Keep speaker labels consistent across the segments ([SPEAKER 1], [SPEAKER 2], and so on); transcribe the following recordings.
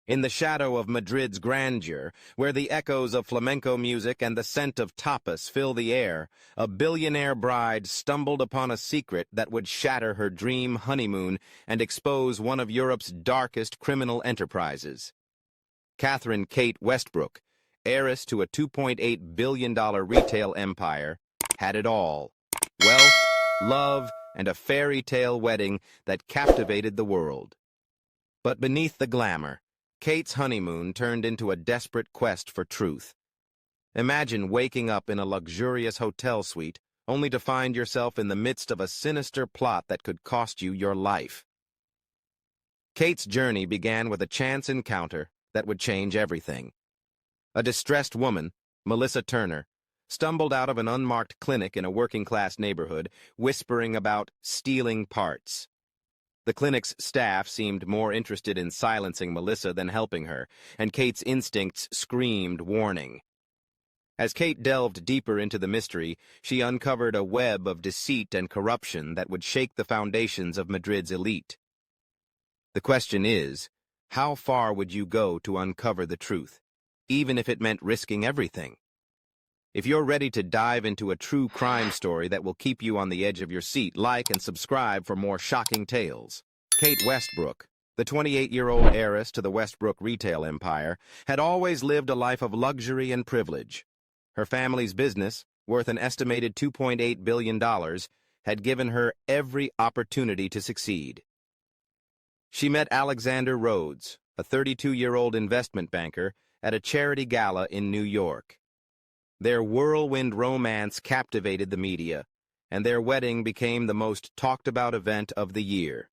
[SPEAKER 1] In the shadow of Madrid's grandeur, where the echoes of flamenco music and the scent of tapas fill the air, a billionaire bride stumbled upon a secret that would shatter her dream honeymoon and expose one of Europe's darkest criminal enterprises. Catherine Kate Westbrook, heiress to a $2.8 billion retail empire, had it all: wealth, love, and a fairy tale wedding that captivated the world. But beneath the glamour, Kate's honeymoon turned into a desperate quest for truth. Imagine waking up in a luxurious hotel suite only to find yourself in the midst of a sinister plot that could cost you your life. Kate's journey began with a chance encounter that would change everything. A distressed woman, Melissa Turner, stumbled out of an unmarked clinic in a working-class neighborhood, whispering about stealing parts. The clinic's staff seemed more interested in silencing Melissa than helping her, and Kate's instincts screamed warning. As Kate delved deeper into the mystery, she uncovered a web of deceit and corruption that would shake the foundations of Madrid's elite. The question is, how far would you go to uncover the truth, even if it meant risking everything? If you're ready to dive into a true crime story that will keep you on the edge of your seat, like and subscribe for more shocking tales. Kate Westbrook, the 28-year-old heiress to the Westbrook retail empire, had always lived a life of luxury and privilege. Her family's business, worth an estimated $2.8 billion, had given her every opportunity to succeed. She met Alexander Rhodes, a 32-year-old investment banker, at a charity gala in New York. Their whirlwind romance captivated the media, and their wedding became the most talked-about event of the year.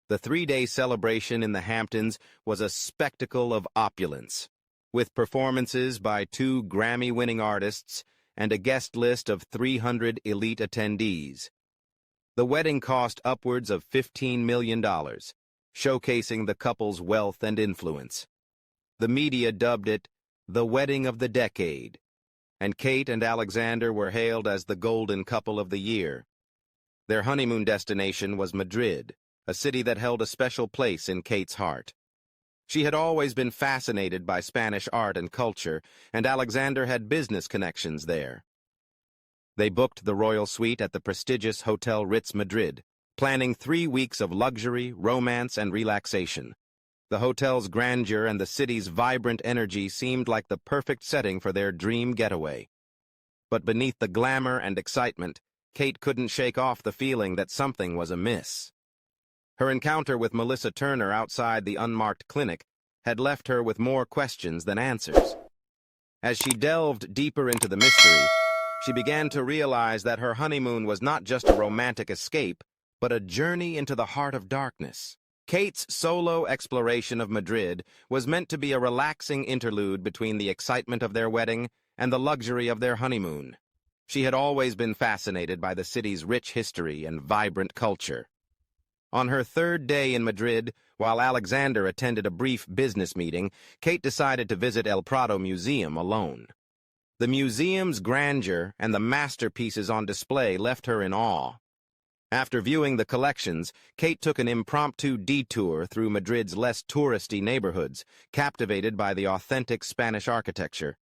[SPEAKER 1] The 3-day celebration in the Hamptons was a spectacle of opulence, with performances by 2 Grammy-winning artists and a guest list of 300 elite attendees. The wedding cost upwards of $15 million, showcasing the couple's wealth and influence. The media dubbed it the wedding of the decade, and Kate and Alexander were hailed as the golden couple of the year. Their honeymoon destination was Madrid, a city that held a special place in Kate's heart. She had always been fascinated by Spanish art and culture, and Alexander had business connections there. They booked the royal suite at the prestigious Hotel Ritz Madrid, planning 3 weeks of luxury, romance, and relaxation. The hotel's grandeur and the city's vibrant energy seemed like the perfect setting for their dream getaway. But beneath the glamour and excitement, Kate couldn't shake off the feeling that something was amiss. Her encounter with Melissa Turner outside the unmarked clinic had left her with more questions than answers. As she delved deeper into the mystery, she began to realize that her honeymoon was not just a romantic escape, but a journey into the heart of darkness. Kate's solo exploration of Madrid was meant to be a relaxing interlude between the excitement of their wedding and the luxury of their honeymoon. She had always been fascinated by the city's rich history and vibrant culture. On her 3rd day in Madrid, while Alexander attended a brief business meeting, Kate decided to visit El Prado Museum alone. The museum's grandeur and the masterpieces on display left her in awe. After viewing the collections, Kate took an impromptu detour through Madrid's less touristy neighborhoods, captivated by the authentic Spanish architecture.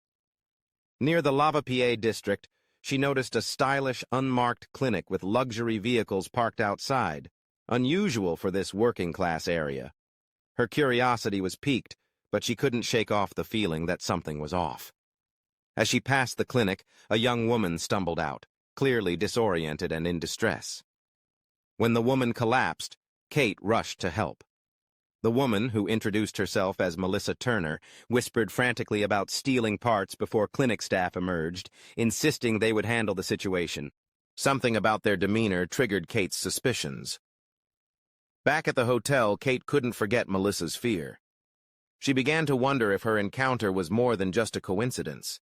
[SPEAKER 1] Near the Lavapié district, she noticed a stylish, unmarked clinic with luxury vehicles parked outside, unusual for this working-class area. Her curiosity was piqued, but she couldn't shake off the feeling that something was off. As she passed the clinic, a young woman stumbled out, clearly disoriented and in distress. When the woman collapsed, Kate rushed to help. The woman, who introduced herself as Melissa Turner, whispered frantically about stealing parts before clinic staff emerged, insisting they would handle the situation. Something about their demeanor triggered Kate's suspicions. Back at the hotel, Kate couldn't forget Melissa's fear. She began to wonder if her encounter was more than just a coincidence.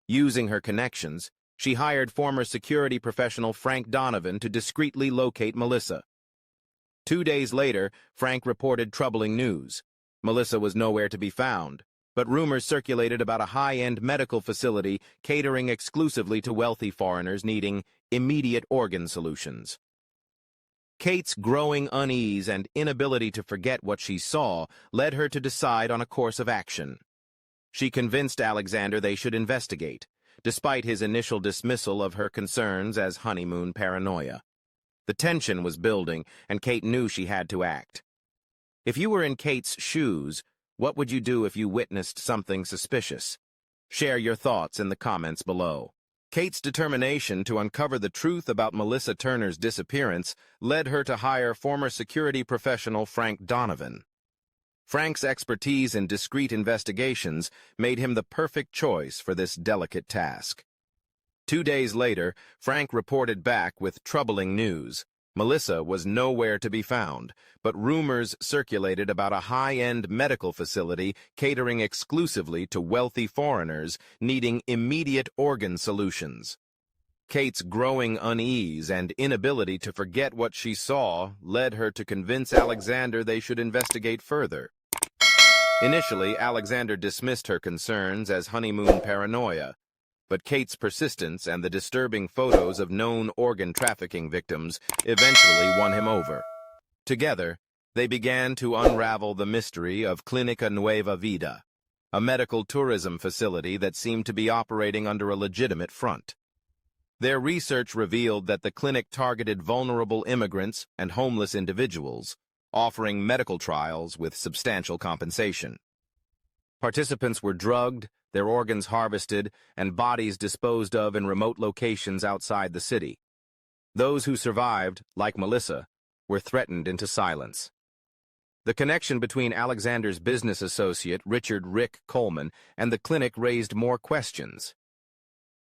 [SPEAKER 1] Using her connections, she hired former security professional Frank Donovan to discreetly locate Melissa. 2 days later, Frank reported troubling news. Melissa was nowhere to be found, but rumors circulated about a high-end medical facility catering exclusively to wealthy foreigners needing immediate organ solutions. Kate's growing unease and inability to forget what she saw led her to decide on a course of action. She convinced Alexander they should investigate, despite his initial dismissal of her concerns as honeymoon paranoia. The tension was building, and Kate knew she had to act. If you were in Kate's shoes, what would you do if you witnessed something suspicious? Share your thoughts in the comments below. Kate's determination to uncover the truth about Melissa Turner's disappearance led her to hire former security professional Frank Donovan. Frank's expertise in discreet investigations made him the perfect choice for this delicate task. 2 days later, Frank reported back with troubling news. Melissa was nowhere to be found, but rumors circulated about a high-end medical facility catering exclusively to wealthy foreigners needing immediate organ solutions. Kate's growing unease and inability to forget what she saw led her to convince Alexander they should investigate further. Initially, Alexander dismissed her concerns as honeymoon paranoia, but Kate's persistence and the disturbing photos of known organ trafficking victims eventually won him over. Together, they began to unravel the mystery of Clínica Nueva Vida, a medical tourism facility that seemed to be operating under a legitimate front. Their research revealed that the clinic targeted vulnerable immigrants and homeless individuals, offering medical trials with substantial compensation. Participants were drugged, their organs harvested, and bodies disposed of in remote locations outside the city. Those who survived, like Melissa, were threatened into silence. The connection between Alexander's business associate, Richard "Rick" Coleman, and the clinic raised more questions.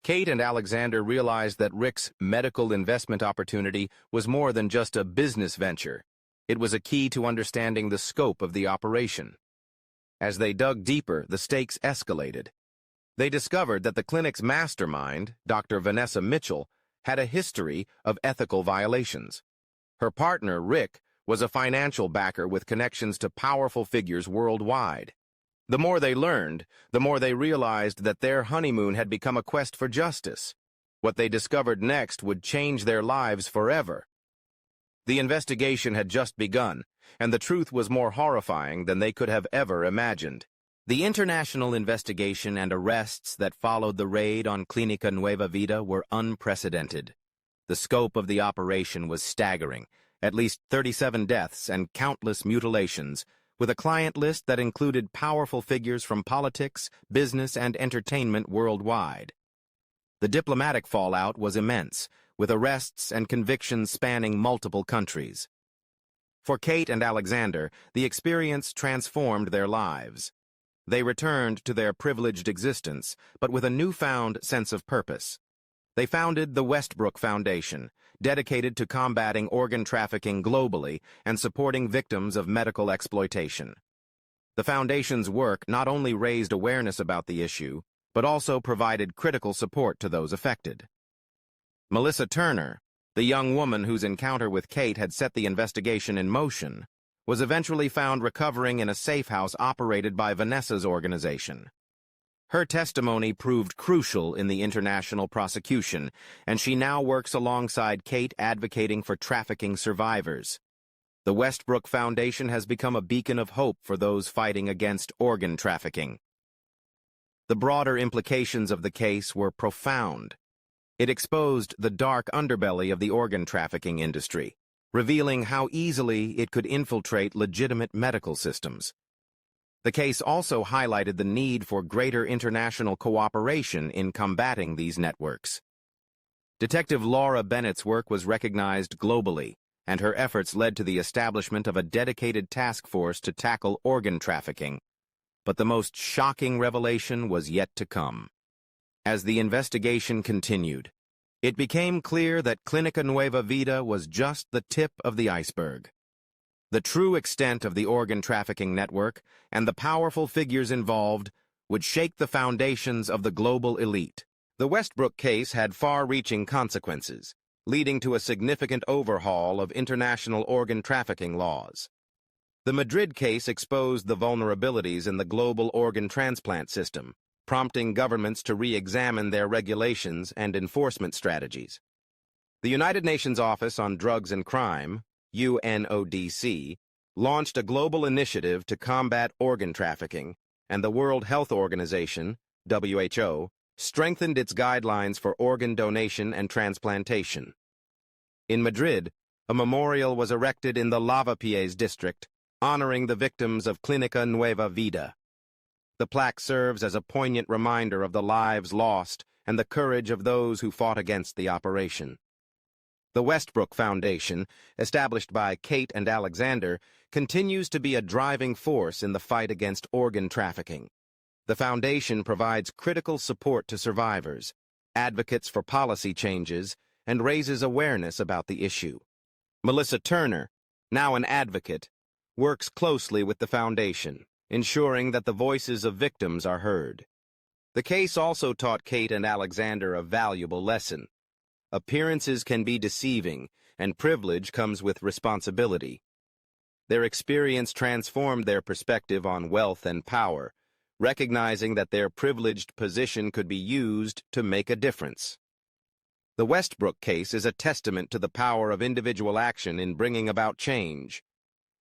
[SPEAKER 1] Kate and Alexander realized that Rick's medical investment opportunity was more than just a business venture. It was a key to understanding the scope of the operation. As they dug deeper, the stakes escalated. They discovered that the clinic's mastermind, Dr. Vanessa Mitchell, had a history of ethical violations. Her partner, Rick, was a financial backer with connections to powerful figures worldwide. The more they learned, the more they realized that their honeymoon had become a quest for justice. What they discovered next would change their lives forever. The investigation had just begun, and the truth was more horrifying than they could have ever imagined. The international investigation and arrests that followed the raid on Clínica Nueva Vida were unprecedented. The scope of the operation was staggering, at least 37 deaths and countless mutilations, with a client list that included powerful figures from politics, business, and entertainment worldwide. The diplomatic fallout was immense, with arrests and convictions spanning multiple countries. For Kate and Alexander, the experience transformed their lives. They returned to their privileged existence, but with a newfound sense of purpose. They founded the Westbrook Foundation, dedicated to combating organ trafficking globally and supporting victims of medical exploitation. The foundation's work not only raised awareness about the issue, but also provided critical support to those affected. Melissa Turner, the young woman whose encounter with Kate had set the investigation in motion, was eventually found recovering in a safe house operated by Vanessa's organization. Her testimony proved crucial in the international prosecution, and she now works alongside Kate advocating for trafficking survivors. The Westbrook Foundation has become a beacon of hope for those fighting against organ trafficking. The broader implications of the case were profound. It exposed the dark underbelly of the organ trafficking industry, revealing how easily it could infiltrate legitimate medical systems. The case also highlighted the need for greater international cooperation in combating these networks. Detective Laura Bennett's work was recognized globally, and her efforts led to the establishment of a dedicated task force to tackle organ trafficking. But the most shocking revelation was yet to come. As the investigation continued, it became clear that Clínica Nueva Vida was just the tip of the iceberg. The true extent of the organ trafficking network and the powerful figures involved would shake the foundations of the global elite. The Westbrook case had far-reaching consequences, leading to a significant overhaul of international organ trafficking laws. The Madrid case exposed the vulnerabilities in the global organ transplant system, prompting governments to re-examine their regulations and enforcement strategies. The United Nations Office on Drugs and Crime, UNODC, launched a global initiative to combat organ trafficking, and the World Health Organization, WHO, strengthened its guidelines for organ donation and transplantation. In Madrid, a memorial was erected in the Lavapiés district, honoring the victims of Clínica Nueva Vida. The plaque serves as a poignant reminder of the lives lost and the courage of those who fought against the operation. The Westbrook Foundation, established by Kate and Alexander, continues to be a driving force in the fight against organ trafficking. The foundation provides critical support to survivors, advocates for policy changes, and raises awareness about the issue. Melissa Turner, now an advocate, works closely with the foundation, ensuring that the voices of victims are heard. The case also taught Kate and Alexander a valuable lesson. Appearances can be deceiving, and privilege comes with responsibility. Their experience transformed their perspective on wealth and power, recognizing that their privileged position could be used to make a difference. The Westbrook case is a testament to the power of individual action in bringing about change.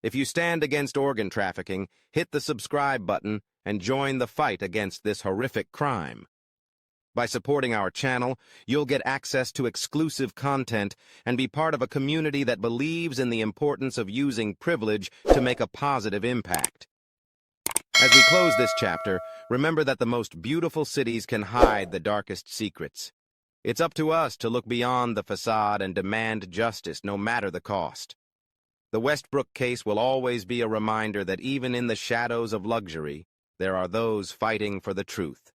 [SPEAKER 1] If you stand against organ trafficking, hit the subscribe button and join the fight against this horrific crime. By supporting our channel, you'll get access to exclusive content and be part of a community that believes in the importance of using privilege to make a positive impact. As we close this chapter, remember that the most beautiful cities can hide the darkest secrets. It's up to us to look beyond the facade and demand justice, no matter the cost. The Westbrook case will always be a reminder that even in the shadows of luxury, there are those fighting for the truth.